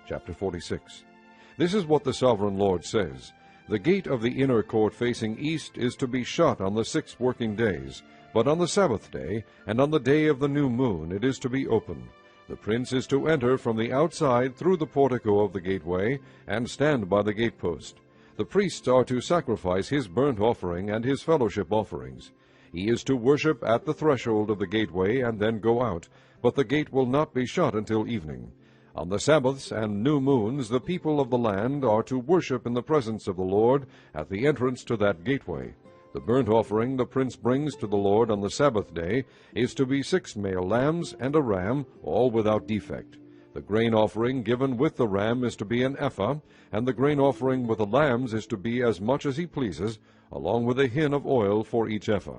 Chapter 46. This is what the sovereign Lord says. The gate of the inner court facing east is to be shut on the 6 working days, but on the Sabbath day, and on the day of the new moon, it is to be open. The prince is to enter from the outside through the portico of the gateway, and stand by the gatepost. The priests are to sacrifice his burnt offering and his fellowship offerings. He is to worship at the threshold of the gateway, and then go out, but the gate will not be shut until evening. On the Sabbaths and new moons the people of the land are to worship in the presence of the Lord at the entrance to that gateway. The burnt offering the prince brings to the Lord on the Sabbath day is to be 6 male lambs and a ram, all without defect. The grain offering given with the ram is to be an ephah, and the grain offering with the lambs is to be as much as he pleases, along with a hin of oil for each ephah.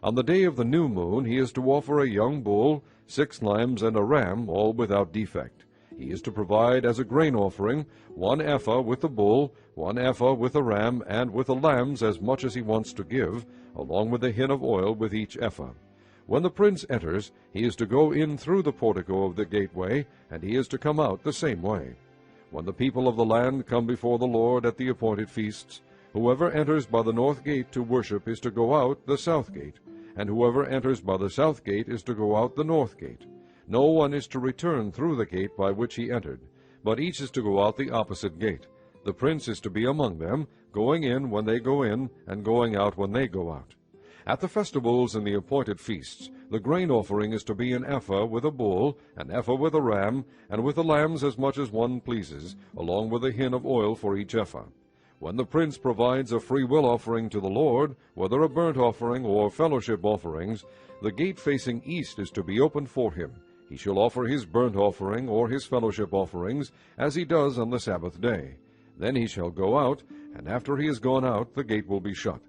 On the day of the new moon he is to offer a young bull, 6 lambs, and a ram, all without defect. He is to provide as a grain offering 1 ephah with the bull, 1 ephah with the ram, and with the lambs as much as he wants to give, along with a hin of oil with each ephah. When the prince enters, he is to go in through the portico of the gateway, and he is to come out the same way. When the people of the land come before the Lord at the appointed feasts, whoever enters by the north gate to worship is to go out the south gate, and whoever enters by the south gate is to go out the north gate. No one is to return through the gate by which he entered, but each is to go out the opposite gate. The prince is to be among them, going in when they go in, and going out when they go out. At the festivals and the appointed feasts, the grain offering is to be an ephah with a bull, an ephah with a ram, and with the lambs as much as one pleases, along with a hin of oil for each ephah. When the prince provides a freewill offering to the Lord, whether a burnt offering or fellowship offerings, the gate facing east is to be opened for him. He shall offer his burnt offering or his fellowship offerings, as he does on the Sabbath day. Then he shall go out, and after he is gone out, the gate will be shut.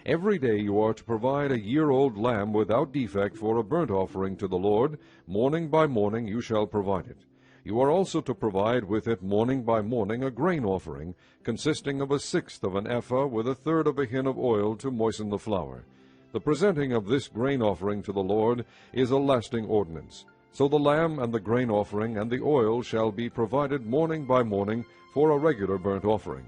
Every day you are to provide a year-old lamb without defect for a burnt offering to the Lord. Morning by morning you shall provide it. You are also to provide with it morning by morning a grain offering, consisting of 1/6 of an ephah with 1/3 of a hin of oil to moisten the flour. The presenting of this grain offering to the Lord is a lasting ordinance. So the lamb and the grain offering and the oil shall be provided morning by morning for a regular burnt offering.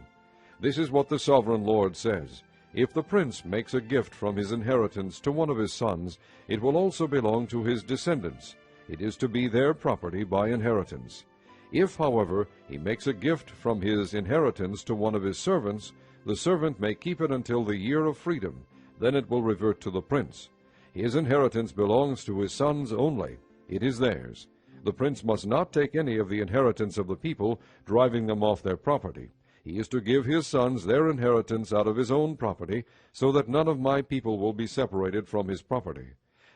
This is what the sovereign Lord says. If the prince makes a gift from his inheritance to one of his sons, it will also belong to his descendants. It is to be their property by inheritance. If, however, he makes a gift from his inheritance to one of his servants, the servant may keep it until the year of freedom. Then it will revert to the prince. His inheritance belongs to his sons only. It is theirs. The prince must not take any of the inheritance of the people, driving them off their property. He is to give his sons their inheritance out of his own property, so that none of my people will be separated from his property.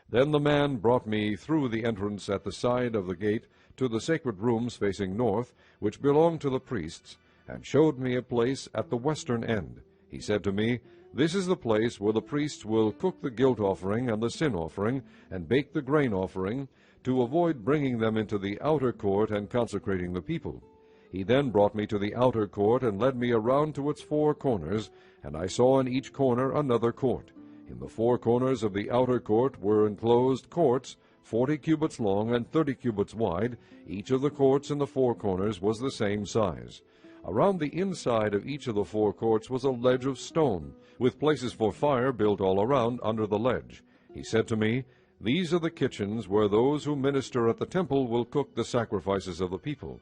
Then the man brought me through the entrance at the side of the gate to the sacred rooms facing north, which belonged to the priests, and showed me a place at the western end. He said to me, "This is the place where the priests will cook the guilt offering and the sin offering, and bake the grain offering, to avoid bringing them into the outer court and consecrating the people." He then brought me to the outer court and led me around to its 4 corners, and I saw in each corner another court. In the 4 corners of the outer court were enclosed courts, 40 cubits long and 30 cubits wide. Each of the courts in the 4 corners was the same size. Around the inside of each of the 4 courts was a ledge of stone, with places for fire built all around under the ledge. He said to me, "These are the kitchens where those who minister at the temple will cook the sacrifices of the people."